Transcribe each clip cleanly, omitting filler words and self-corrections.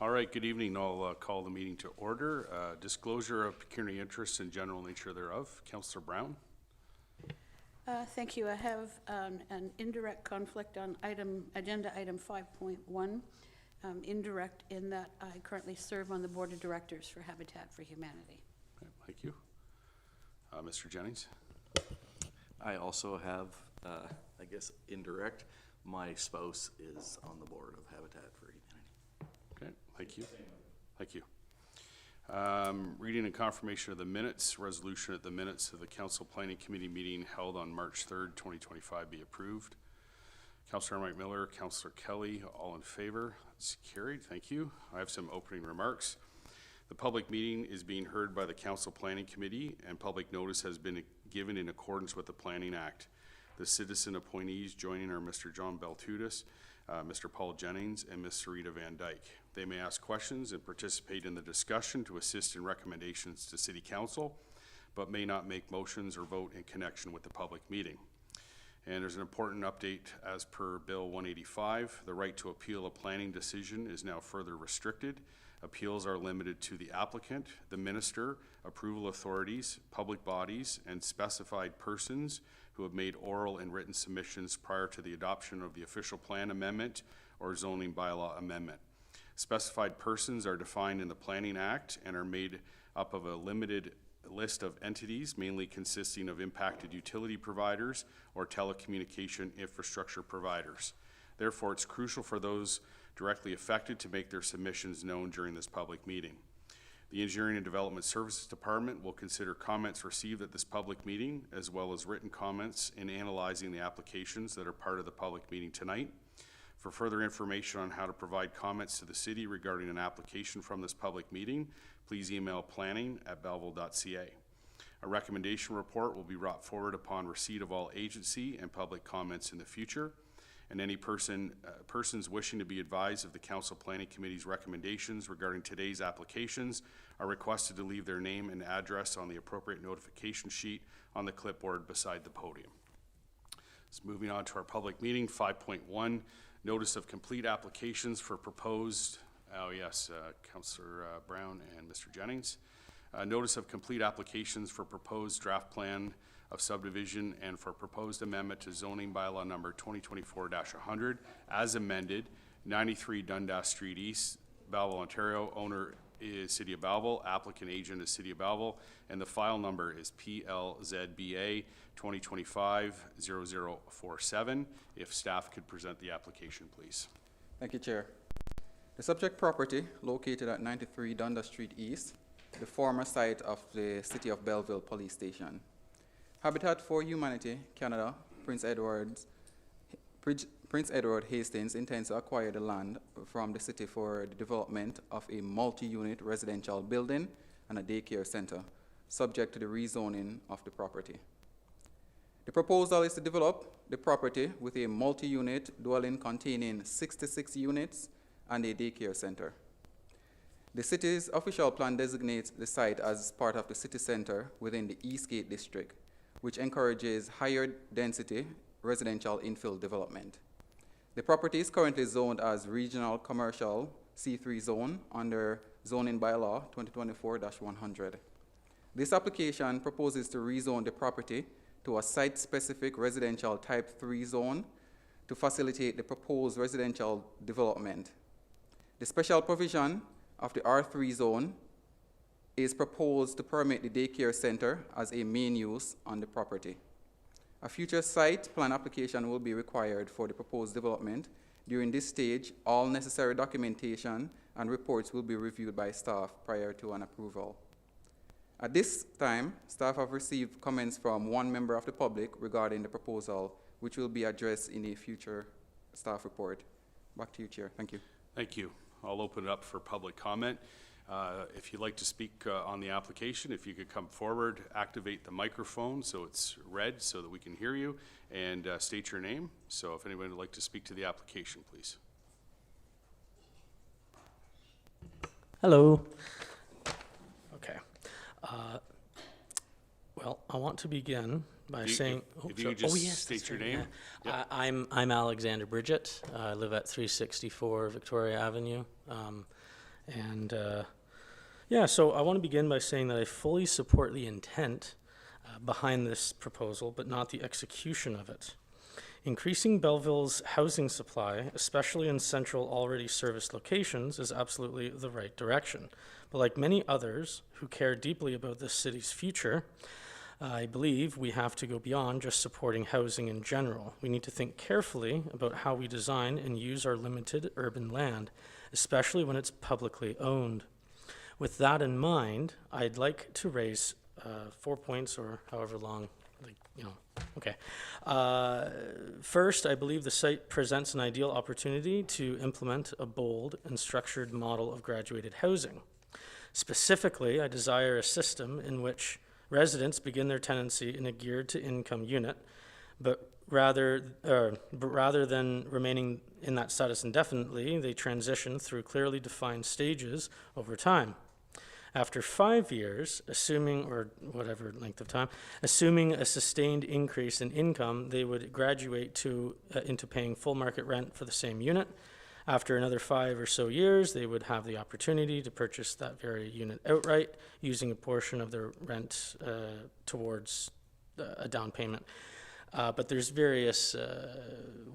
All right, good evening. I'll call the meeting to order. Disclosure of pecuniary interests and general nature thereof. Councillor Brown. Thank you. I have an indirect conflict on agenda item 5.1. Indirect in that I currently serve on the board of directors for Habitat for Humanity. Okay, thank you. Mr. Jennings. I also have, I guess, indirect. My spouse is on the board of Habitat for Humanity. Okay, thank you. Thank you. Reading and confirmation of the minutes, resolution at the minutes of the Council Planning Committee meeting held on March 3rd, 2025 be approved. Councillor Mike Miller, Councillor Kelly, all in favor. That's carried. Thank you. I have some opening remarks. The public meeting is being heard by the Council Planning Committee, and public notice has been given in accordance with the Planning Act. The citizen appointees joining are Mr. John Beltudis, Mr. Paul Jennings, and Ms. Sarita Van Dyke. They may ask questions and participate in the discussion to assist in recommendations to City Council, but may not make motions or vote in connection with the public meeting. And there's an important update as per Bill 185. The right to appeal a planning decision is now further restricted. Appeals are limited to the applicant, the minister, approval authorities, public bodies, and specified persons who have made oral and written submissions prior to the adoption of the official plan amendment or zoning bylaw amendment. Specified persons are defined in the Planning Act and are made up of a limited list of entities, mainly consisting of impacted utility providers or telecommunication infrastructure providers. Therefore, it's crucial for those directly affected to make their submissions known during this public meeting. The Engineering and Development Services Department will consider comments received at this public meeting, as well as written comments in analyzing the applications that are part of the public meeting tonight. For further information on how to provide comments to the city regarding an application from this public meeting, please email planning@belleville.ca. A recommendation report will be brought forward upon receipt of all agency and public comments in the future. And any persons wishing to be advised of the Council Planning Committee's recommendations regarding today's applications are requested to leave their name and address on the appropriate notification sheet on the clipboard beside the podium. So moving on to our public meeting, 5.1, notice of complete applications for proposed, Councillor Brown and Mr. Jennings. Notice of complete applications for proposed draft plan of subdivision and for proposed amendment to zoning bylaw number 2024-100 as amended, 93 Dundas Street East, Belleville, Ontario. Owner is City of Belleville, applicant agent is City of Belleville, and the file number is PLZBA 2025-0047. If staff could present the application, please. Thank you, Chair. The subject property, located at 93 Dundas Street East, the former site of the City of Belleville Police Station. Habitat for Humanity Canada, Prince Edward Hastings intends to acquire the land from the city for the development of a multi-unit residential building and a daycare center, subject to the rezoning of the property. The proposal is to develop the property with a multi-unit dwelling containing 66 units and a daycare center. The city's official plan designates the site as part of the city center within the Eastgate district, which encourages higher density residential infill development. The property is currently zoned as Regional Commercial C3 zone under zoning bylaw 2024-100. This application proposes to rezone the property to a site-specific residential type 3 zone to facilitate the proposed residential development. The special provision of the R3 zone is proposed to permit the daycare center as a main use on the property. A future site plan application will be required for the proposed development. During this stage, all necessary documentation and reports will be reviewed by staff prior to an approval. At this time, staff have received comments from one member of the public regarding the proposal, which will be addressed in a future staff report. Back to you, Chair. Thank you. Thank you. I'll open it up for public comment. If you'd like to speak on the application, if you could come forward, activate the microphone so it's red so that we can hear you, and state your name. So if anyone would like to speak to the application, please. Hello. Okay. Well, I want to begin by saying, if you could just state your name. Yeah. I'm Alexander Bridget. I live at 364 Victoria Avenue. And yeah, so I want to begin by saying that I fully support the intent behind this proposal, but not the execution of it. Increasing Belleville's housing supply, especially in central already serviced locations, is absolutely the right direction. But like many others who care deeply about this city's future, I believe we have to go beyond just supporting housing in general. We need to think carefully about how we design and use our limited urban land, especially when it's publicly owned. With that in mind, I'd like to raise 4 points, or however long, okay. First, I believe the site presents an ideal opportunity to implement a bold and structured model of graduated housing. Specifically, I desire a system in which residents begin their tenancy in a geared-to-income unit, but rather than remaining in that status indefinitely, they transition through clearly defined stages over time. After 5 years, assuming, or whatever length of time, assuming a sustained increase in income, they would graduate into paying full market rent for the same unit. After another 5 or so years, they would have the opportunity to purchase that very unit outright, using a portion of their rent towards a down payment. But there's various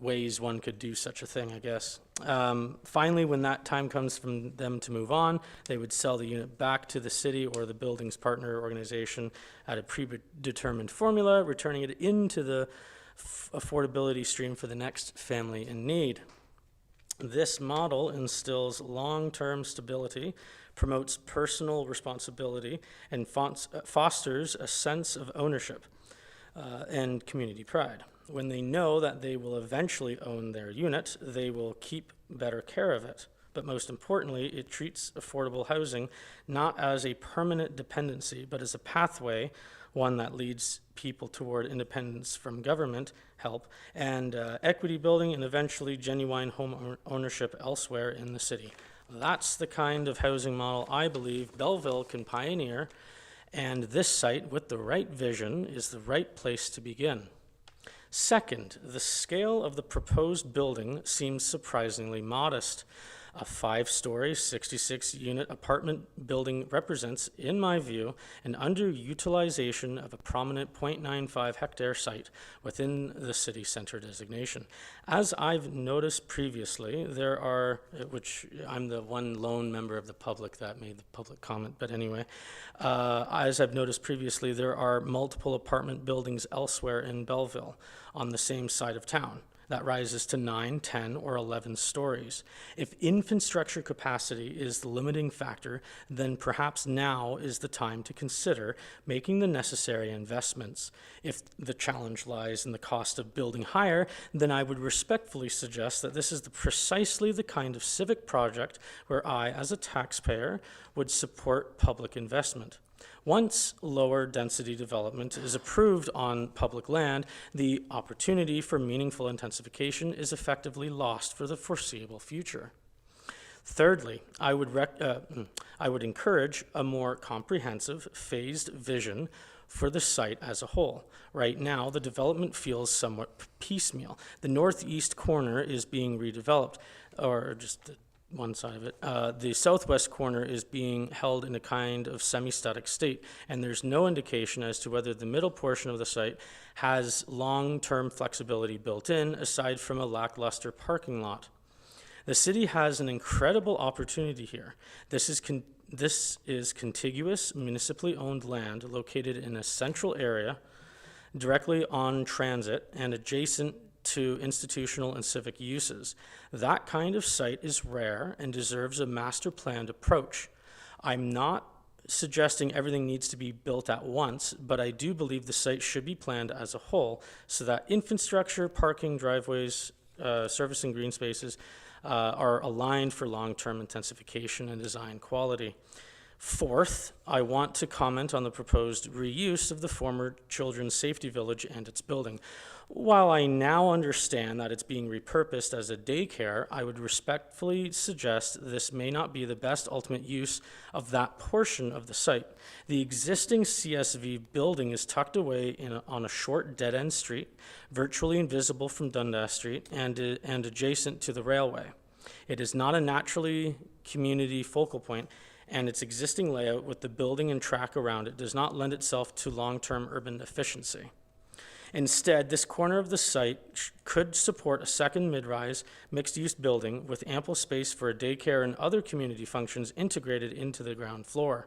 ways one could do such a thing, I guess. Finally, when that time comes for them to move on, they would sell the unit back to the city or the building's partner organization at a predetermined formula, returning it into the affordability stream for the next family in need. This model instills long-term stability, promotes personal responsibility, and fosters a sense of ownership and community pride. When they know that they will eventually own their unit, they will keep better care of it. But most importantly, it treats affordable housing not as a permanent dependency, but as a pathway, one that leads people toward independence from government help and equity building, and eventually genuine home ownership elsewhere in the city. That's the kind of housing model I believe Belleville can pioneer, and this site, with the right vision, is the right place to begin. Second, the scale of the proposed building seems surprisingly modest. A 5-story, 66-unit apartment building represents, in my view, an underutilization of a prominent 0.95 hectare site within the city center designation. As I've noticed previously, there are, which I'm the one lone member of the public that made the public comment, but anyway, as I've noticed previously, there are multiple apartment buildings elsewhere in Belleville on the same side of town that rises to 9, 10, or 11 stories. If infrastructure capacity is the limiting factor, then perhaps now is the time to consider making the necessary investments. If the challenge lies in the cost of building higher, then I would respectfully suggest that this is precisely the kind of civic project where I, as a taxpayer, would support public investment. Once lower density development is approved on public land, the opportunity for meaningful intensification is effectively lost for the foreseeable future. Thirdly, I would encourage a more comprehensive, phased vision for the site as a whole. Right now, the development feels somewhat piecemeal. The northeast corner is being redeveloped, or just one side of it. The southwest corner is being held in a kind of semi-static state, and there's no indication as to whether the middle portion of the site has long-term flexibility built in, aside from a lackluster parking lot. The city has an incredible opportunity here. This is contiguous, municipally owned land located in a central area, directly on transit and adjacent to institutional and civic uses. That kind of site is rare and deserves a master planned approach. I'm not suggesting everything needs to be built at once, but I do believe the site should be planned as a whole so that infrastructure, parking, driveways, servicing green spaces are aligned for long-term intensification and design quality. Fourth, I want to comment on the proposed reuse of the former Children's Safety Village and its building. While I now understand that it's being repurposed as a daycare, I would respectfully suggest this may not be the best ultimate use of that portion of the site. The existing CSV building is tucked away on a short dead-end street, virtually invisible from Dundas Street and adjacent to the railway. It is not a naturally community focal point, and its existing layout with the building and track around it does not lend itself to long-term urban efficiency. Instead, this corner of the site could support a second mid-rise mixed-use building with ample space for a daycare and other community functions integrated into the ground floor.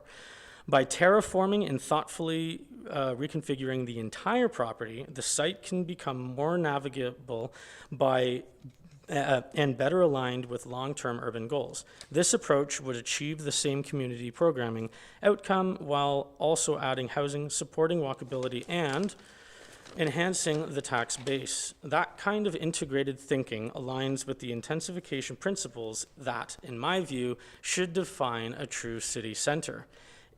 By terraforming and thoughtfully reconfiguring the entire property, the site can become more navigable and better aligned with long-term urban goals. This approach would achieve the same community programming outcome while also adding housing, supporting walkability, and enhancing the tax base. That kind of integrated thinking aligns with the intensification principles that, in my view, should define a true city center.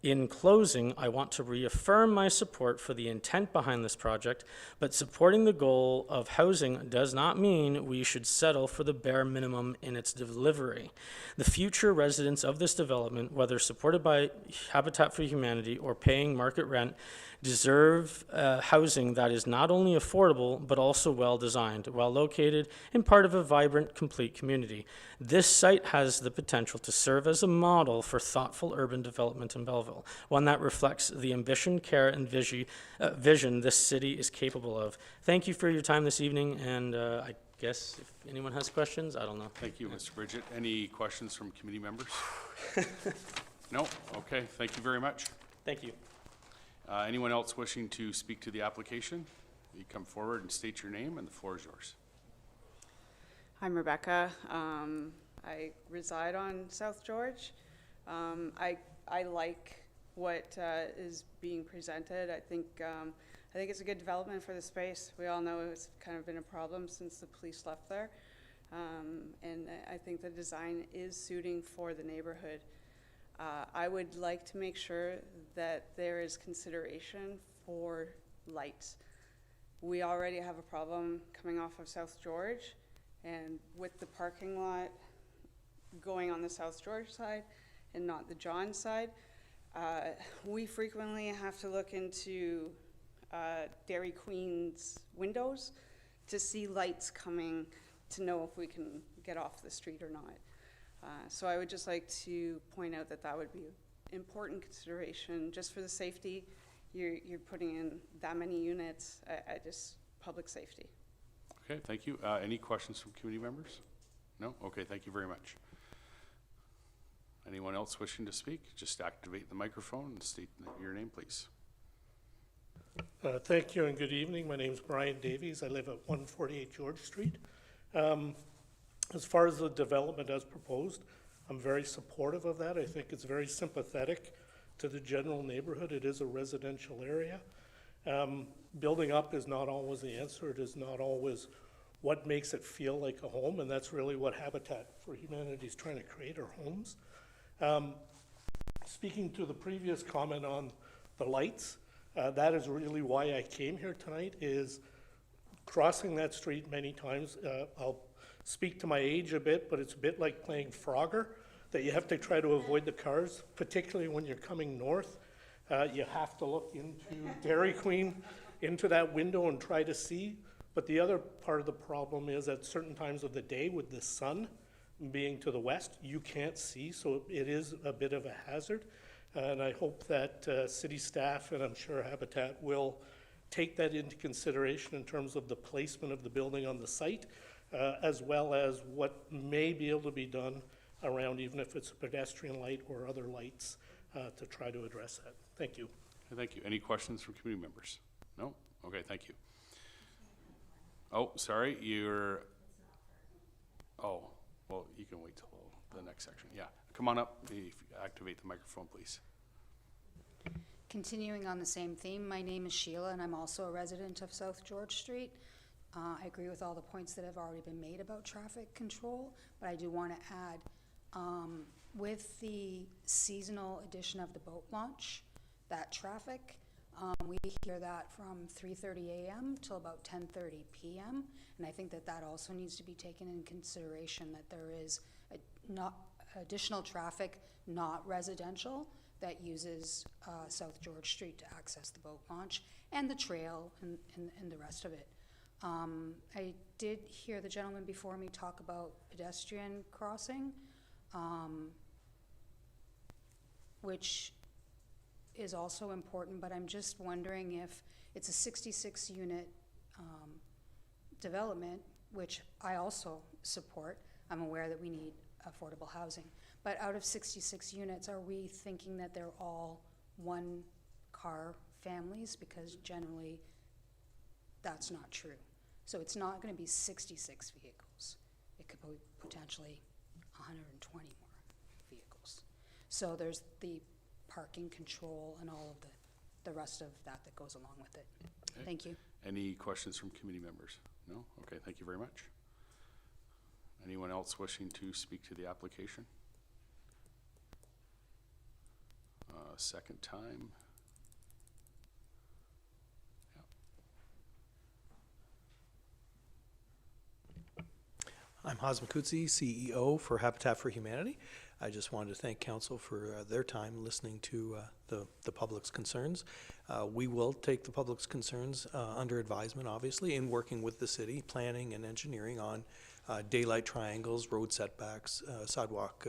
In closing, I want to reaffirm my support for the intent behind this project, but supporting the goal of housing does not mean we should settle for the bare minimum in its delivery. The future residents of this development, whether supported by Habitat for Humanity or paying market rent, deserve housing that is not only affordable, but also well-designed, well-located, and part of a vibrant, complete community. This site has the potential to serve as a model for thoughtful urban development in Belleville, one that reflects the ambition, care, and vision this city is capable of. Thank you for your time this evening, and I guess if anyone has questions, I don't know. Thank you, Mr. Bridget. Any questions from committee members? No? Okay, thank you very much. Thank you. Anyone else wishing to speak to the application? You come forward and state your name, and the floor is yours. I'm Rebecca. I reside on South George. I like what is being presented. I think it's a good development for the space. We all know it's kind of been a problem since the police left there, and I think the design is suiting for the neighborhood. I would like to make sure that there is consideration for lights. We already have a problem coming off of South George, and with the parking lot going on the South George side and not the John side, we frequently have to look into Dairy Queen's windows to see lights coming to know if we can get off the street or not. So I would just like to point out that that would be important consideration just for the safety. You're putting in that many units, public safety. Okay, thank you. Any questions from committee members? No? Okay, thank you very much. Anyone else wishing to speak? Just activate the microphone and state your name, please. Thank you and good evening. My name is Brian Davies. I live at 148 George Street. As far as the development as proposed, I'm very supportive of that. I think it's very sympathetic to the general neighborhood. It is a residential area. Building up is not always the answer. It is not always what makes it feel like a home, and that's really what Habitat for Humanity is trying to create, are homes. Speaking to the previous comment on the lights, that is really why I came here tonight, is crossing that street many times. I'll speak to my age a bit, but it's a bit like playing Frogger, that you have to try to avoid the cars, particularly when you're coming north. You have to look into Dairy Queen, into that window and try to see. But the other part of the problem is at certain times of the day with the sun being to the west, you can't see, so it is a bit of a hazard. And I hope that city staff, and I'm sure Habitat, will take that into consideration in terms of the placement of the building on the site, as well as what may be able to be done around, even if it's a pedestrian light or other lights, to try to address that. Thank you. Thank you. Any questions from committee members? No? Okay, thank you. Oh, sorry, oh, well, you can wait till the next section. Yeah, come on up, if you activate the microphone, please. Continuing on the same theme, my name is Sheila, and I'm also a resident of South George Street. I agree with all the points that have already been made about traffic control, but I do want to add, with the seasonal edition of the boat launch, that traffic, we hear that from 3:30 a.m. till about 10:30 p.m., and I think that that also needs to be taken in consideration, that there is not additional traffic, not residential, that uses South George Street to access the boat launch and the trail and the rest of it. I did hear the gentleman before me talk about pedestrian crossing, which is also important, but I'm just wondering if it's a 66-unit development, which I also support. I'm aware that we need affordable housing. But out of 66 units, are we thinking that they're all one-car families? Because generally, that's not true. So it's not going to be 66 vehicles. It could be potentially 120 more vehicles. So there's the parking control and all of the rest of that goes along with it. Okay. Thank you. Any questions from committee members? No? Okay, thank you very much. Anyone else wishing to speak to the application? Second time. I'm Haz Makutsi, CEO for Habitat for Humanity. I just wanted to thank council for their time listening to the public's concerns. We will take the public's concerns under advisement, obviously, in working with the city, planning and engineering on daylight triangles, road setbacks, sidewalk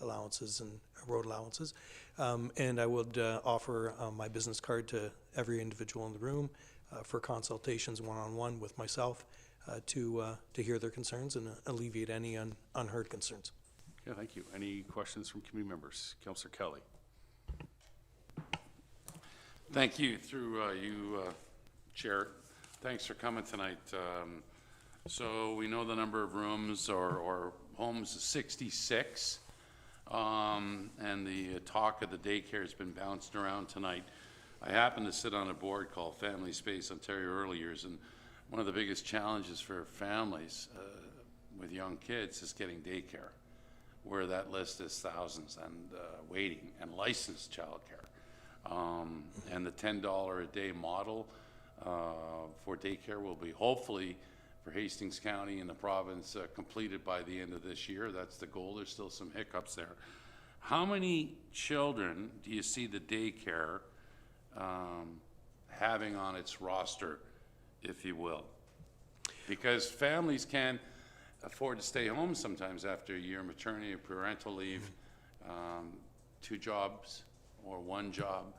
allowances and road allowances. And I would offer my business card to every individual in the room for consultations one-on-one with myself to hear their concerns and alleviate any unheard concerns. Okay, thank you. Any questions from committee members? Councillor Kelly. Thank you, through you, Chair. Thanks for coming tonight. So we know the number of rooms or homes is 66, and the talk of the daycare has been bounced around tonight. I happen to sit on a board called Family Space Ontario Early Years, and one of the biggest challenges for families with young kids is getting daycare, where that list is thousands and waiting, and licensed childcare. And the $10 a day model for daycare will be hopefully for Hastings County and the province completed by the end of this year. That's the goal. There's still some hiccups there. How many children do you see the daycare having on its roster, if you will? Because families can afford to stay home sometimes after a year of maternity or parental leave, 2 jobs or 1 job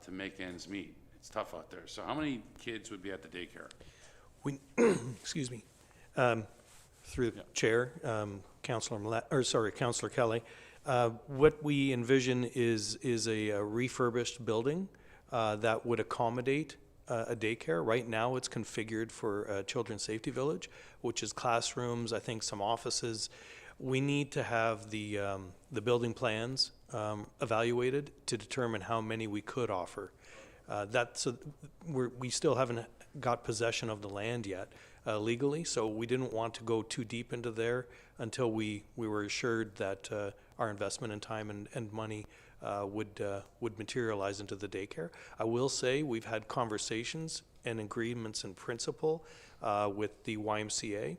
to make ends meet. It's tough out there. So how many kids would be at the daycare? We, excuse me, through the chair, Councillor Kelly, what we envision is a refurbished building that would accommodate a daycare. Right now, it's configured for a children's safety village, which is classrooms, I think some offices. We need to have the building plans evaluated to determine how many we could offer. We still haven't got possession of the land yet legally, so we didn't want to go too deep into there until we were assured that our investment in time and money would materialize into the daycare. I will say we've had conversations and agreements in principle with the YMCA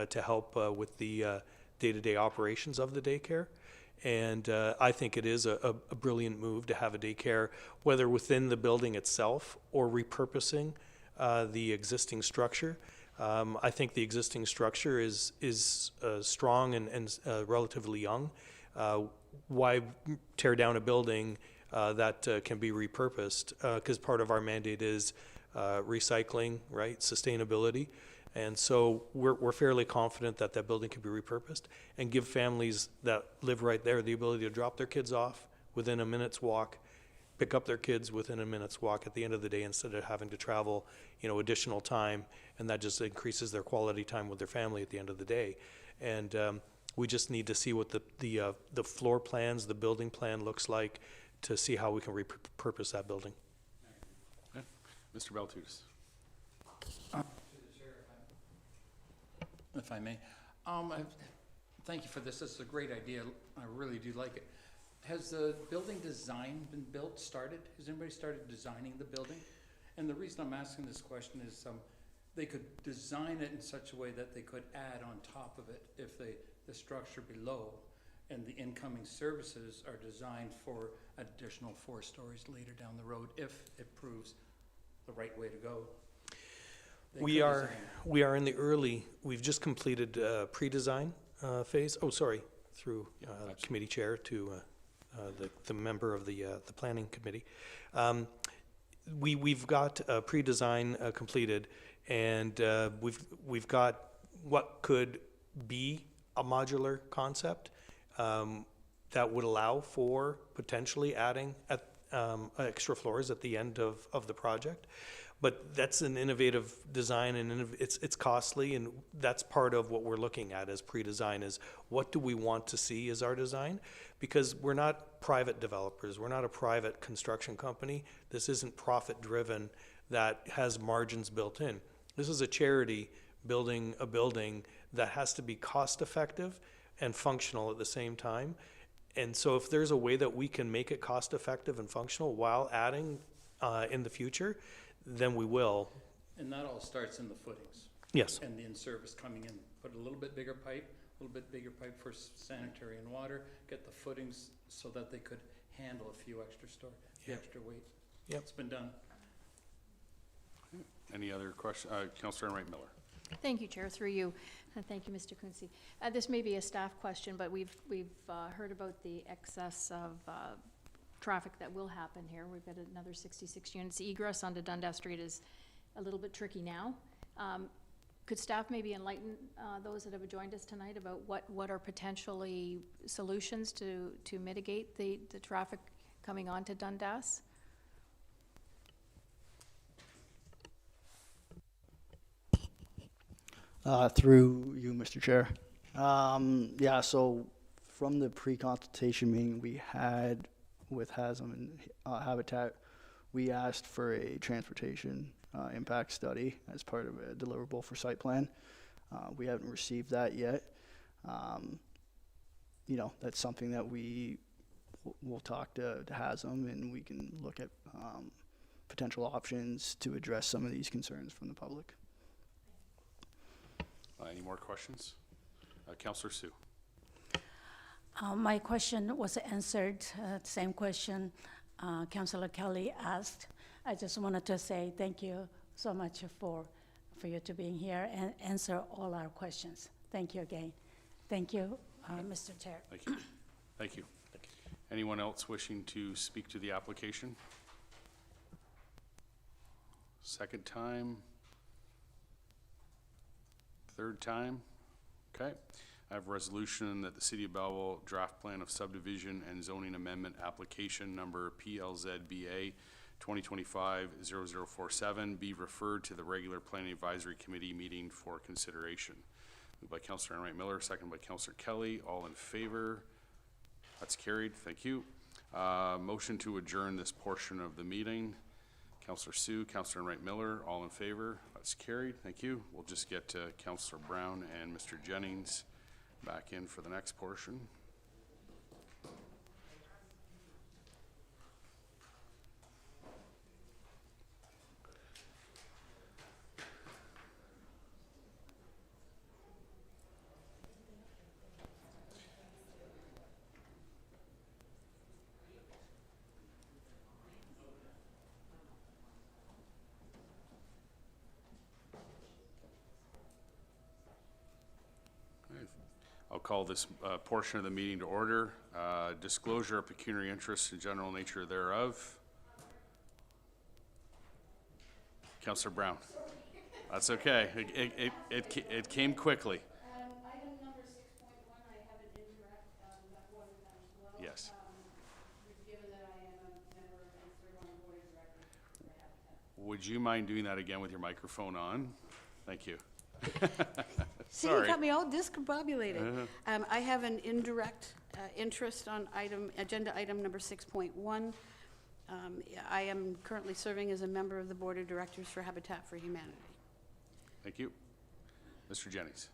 to help with the day-to-day operations of the daycare. And I think it is a brilliant move to have a daycare, whether within the building itself or repurposing the existing structure. I think the existing structure is strong and relatively young. Why tear down a building that can be repurposed? Because part of our mandate is recycling, right? Sustainability. And so we're fairly confident that that building can be repurposed and give families that live right there the ability to drop their kids off within a minute's walk, pick up their kids within a minute's walk at the end of the day instead of having to travel, additional time, and that just increases their quality time with their family at the end of the day. And we just need to see what the floor plans, the building plan looks like to see how we can repurpose that building. Okay. Mr. Beltus. If I may. Thank you for this. This is a great idea. I really do like it. Has the building design been started? Has anybody started designing the building? And the reason I'm asking this question is they could design it in such a way that they could add on top of it if the structure below and the incoming services are designed for additional 4 stories later down the road if it proves the right way to go. They We could are, design. we are in the early, we've just completed pre-design phase. Oh, sorry, through committee chair to the member of the planning committee. We've got pre-design completed, and we've got what could be a modular concept that would allow for potentially adding extra floors at the end of the project. But that's an innovative design, and it's costly, and that's part of what we're looking at as pre-design is what do we want to see as our design? Because we're not private developers, we're not a private construction company. This isn't profit-driven that has margins built in. This is a charity building a building that has to be cost-effective and functional at the same time. And so if there's a way that we can make it cost-effective and functional while adding in the future, then we will. And that all starts in the footings. Yes. And the in-service coming in, put a little bit bigger pipe for sanitary and water, get the footings so that they could handle a few extra the extra weight. Yep. It's been done. Any other questions? Councillor Enright Miller. Thank you, Chair, through you. Thank you, Mr. Quincy. This may be a staff question, but we've heard about the excess of traffic that will happen here. We've got another 66 units. Egress onto Dundas Street is a little bit tricky now. Could staff maybe enlighten those that have joined us tonight about what are potentially solutions to mitigate the traffic coming onto Dundas? Through you, Mr. Chair. Yeah, so from the pre-consultation meeting we had with HASM and Habitat, we asked for a transportation impact study as part of a deliverable for site plan. We haven't received that yet. You know, that's something that we'll talk to HASM, and we can look at potential options to address some of these concerns from the public. Any more questions? Councillor Sue. My question was answered, same question Councillor Kelly asked. I just wanted to say thank you so much for you to being here and answer all our questions. Thank you again. Thank you, Mr. Chair. Thank you. Thank you. Anyone else wishing to speak to the application? Second time? Third time? Okay. I have a resolution that the City of Belleville draft plan of subdivision and zoning amendment application number PLZBA 2025-0047 be referred to the regular Planning Advisory Committee meeting for consideration. Moved by Councillor Enright Miller, seconded by Councillor Kelly. All in favor? That's carried. Thank you. Motion to adjourn this portion of the meeting. Councillor Sue, Councillor Enright Miller, all in favor? That's carried. Thank you. We'll just get Councillor Brown and Mr. Jennings back in for the next portion. I'll call this portion of the meeting to order. Disclosure of pecuniary interests and general nature thereof. Councillor Brown. That's okay. It came quickly. Item number 6.1, I have an indirect, that one as well. Yes. Given that I am a member and serve on the board of directors for Habitat. Would you mind doing that again with your microphone on? Thank you. See, you Sorry. got me all discombobulated. I have an indirect interest on agenda item number 6.1. I am currently serving as a member of the Board of Directors for Habitat for Humanity. Thank you. Mr. Jennings.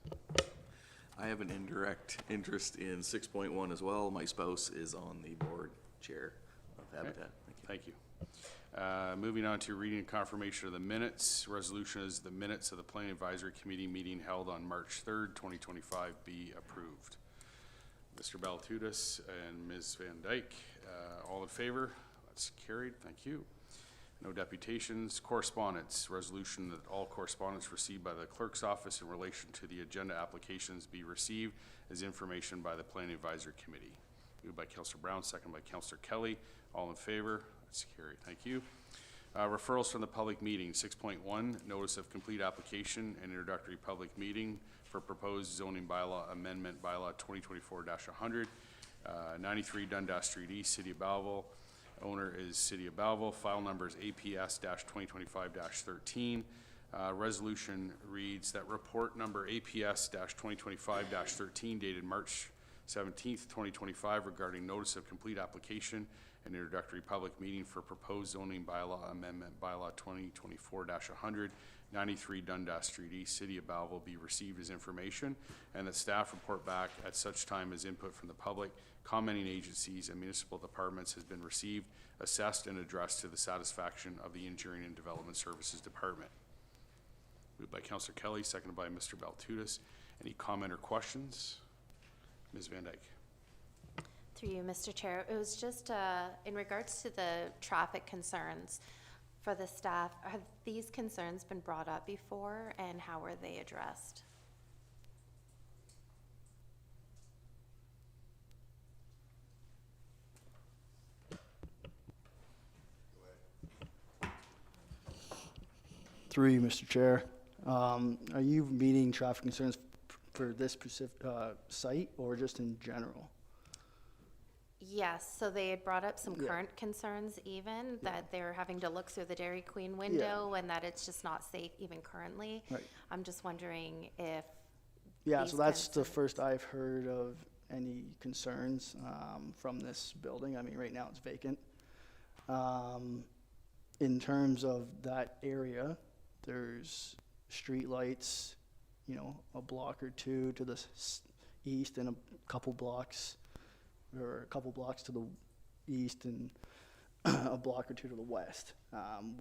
I have an indirect interest in 6.1 as well. My spouse is on the board chair of Habitat. Thank you. Moving on to reading and confirmation of the minutes. Resolution is the minutes of the Planning Advisory Committee meeting held on March 3rd, 2025 be approved. Mr. Baltutis and Ms. Van Dyke, all in favor? That's carried. Thank you. No deputations. Correspondence, resolution that all correspondence received by the Clerks Office in relation to the agenda applications be received as information by the Planning Advisory Committee. Moved by Councillor Brown, second by Councillor Kelly. All in favor? That's carried. Thank you. Referrals from the public meeting. 6.1, notice of complete application and introductory public meeting for proposed zoning bylaw amendment bylaw 2024-100, 93 Dundas Street East, City of Belleville. Owner is City of Belleville. File number is APS-2025-13. Resolution reads that report number APS-2025-13 dated March 17th, 2025 regarding notice of complete application and introductory public meeting for proposed zoning bylaw amendment bylaw 2024-100, 93 Dundas Street East, City of Belleville be received as information, and that staff report back at such time as input from the public, commenting agencies and municipal departments has been received, assessed, and addressed to the satisfaction of the Engineering and Development Services Department. Moved by Councillor Kelly, seconded by Mr. Baltutis. Any comment or questions? Ms. Van Dyke. Through you, Mr. Chair. It was just in regards to the traffic concerns for the staff. Have these concerns been brought up before, and how were they addressed? Through you, Mr. Chair. Are you meeting traffic concerns for this specific site or just in general? Yes, so they had brought up some current concerns even, that they're having to look through the Dairy Queen window and that it's just not safe even currently. Right. I'm just wondering if So that's the first I've heard of any concerns from this building. I mean, right now it's vacant. In terms of that area, there's street lights, you know, a block or two to the east and a couple blocks to the east and a block or two to the west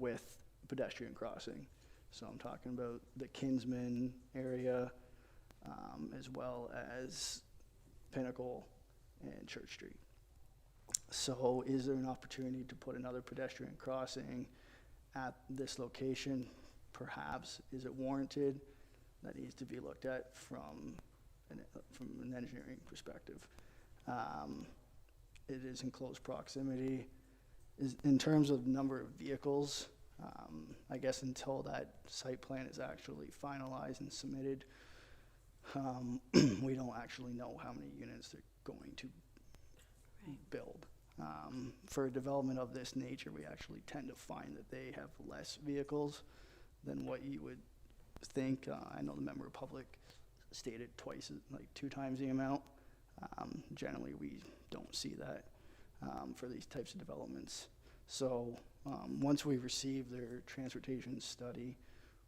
with pedestrian crossing. So I'm talking about the Kinsman area as well as Pinnacle and Church Street. So is there an opportunity to put another pedestrian crossing at this location? Perhaps. Is it warranted? That needs to be looked at from an engineering perspective. It is in close proximity. In terms of number of vehicles, I guess until that site plan is actually finalized and submitted, we don't actually know how many units they're going to build. For a development of this nature, we actually tend to find that they have less vehicles than what you would think. I know the member of public stated twice, like 2 times the amount. Generally, we don't see that for these types of developments. So once we receive their transportation study,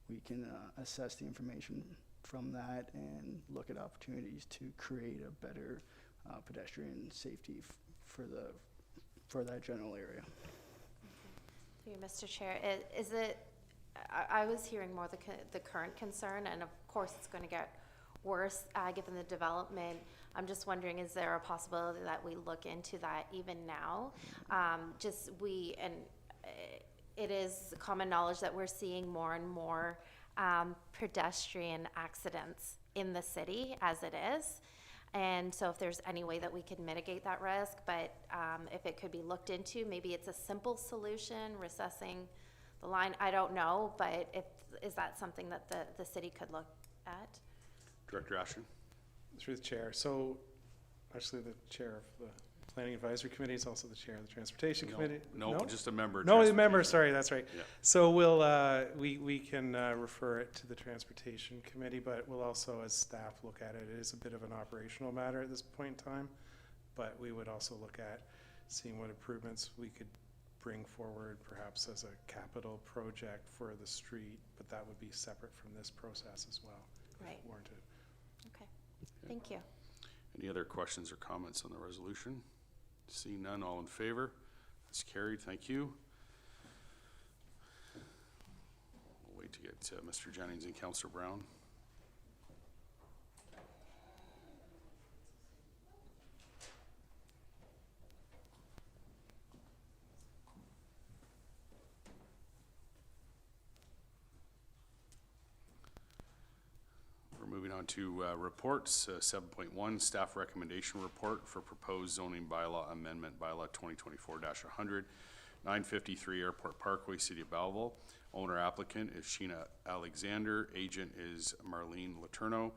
we can assess the information from that and look at opportunities to create a better pedestrian safety for that general area. Through you, Mr. Chair, is it? I was hearing more the current concern, and of course it's going to get worse given the development. I'm just wondering, is there a possibility that we look into that even now? It is common knowledge that we're seeing more and more pedestrian accidents in the city as it is. And so if there's any way that we could mitigate that risk, but if it could be looked into, maybe it's a simple solution, recessing the line, I don't know, but is that something that the city could look at? Director Ashton. Through the chair. So actually the chair of the Planning Advisory Committee is also the chair of the Transportation Committee. No, just a member. No, a member, sorry, that's right. Yeah. So we'll, we can refer it to the Transportation Committee, but we'll also, as staff, look at it. It is a bit of an operational matter at this point in time, but we would also look at seeing what improvements we could bring forward, perhaps as a capital project for the street, but that would be separate from this process as well, Right. if warranted. Okay, thank you. Any other questions or comments on the resolution? Seeing none, all in favor? That's carried. Thank you. We'll wait to get Mr. Jennings and Councillor Brown. on to reports. 7.1, staff recommendation report for proposed zoning bylaw amendment, bylaw 2024-100, 953 Airport Parkway, City of Belleville. Owner applicant is Sheena Alexander. Agent is Marlene Letourneau.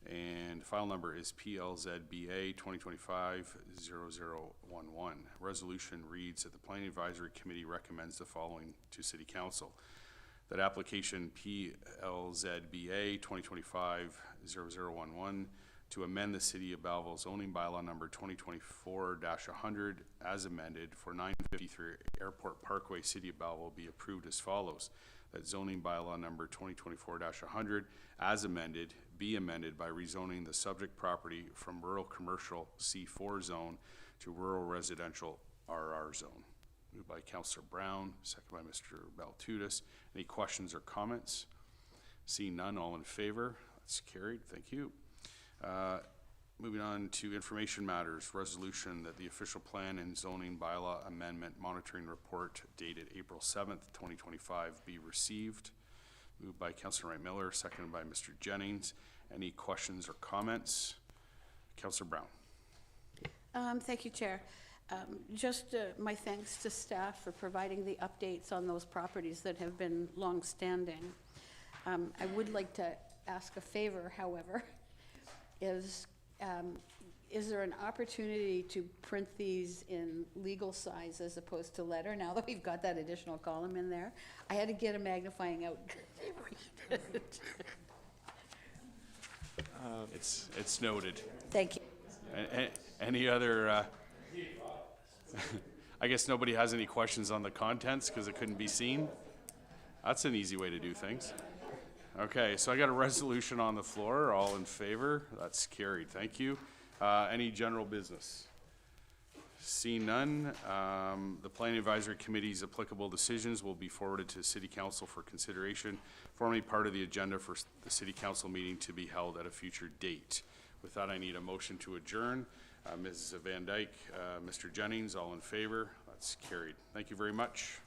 And file number is PLZBA 2025-0011. Resolution reads that the Planning Advisory Committee recommends the following to City Council. That application PLZBA 2025-0011 to amend the City of Belleville zoning bylaw number 2024-100 as amended for 953 Airport Parkway, City of Belleville be approved as follows. That zoning bylaw number 2024-100 as amended be amended by rezoning the subject property from rural commercial C4 zone to rural residential RR zone. Moved by Councillor Brown, second by Mr. Baltutis. Any questions or comments? Seeing none, all in favor? That's carried. Thank you. Moving on to information matters, resolution that the official plan and zoning bylaw amendment monitoring report dated April 7th, 2025 be received. Moved by Councillor Wright Miller, seconded by Mr. Jennings. Any questions or comments? Councillor Brown. Thank you, Chair. Just my thanks to staff for providing the updates on those properties that have been long-standing. I would like to ask a favor, however, is there an opportunity to print these in legal size as opposed to letter, now that we've got that additional column in there? I had to get a magnifying out. It's noted. Thank you. Any other, I guess nobody has any questions on the contents because it couldn't be seen. That's an easy way to do things. Okay, so I got a resolution on the floor. All in favor? That's carried. Thank you. Any general business? Seeing none, the Planning Advisory Committee's applicable decisions will be forwarded to City Council for consideration, forming part of the agenda for the City Council meeting to be held at a future date. With that, I need a motion to adjourn. Ms. Van Dyke, Mr. Jennings, all in favor? That's carried. Thank you very much.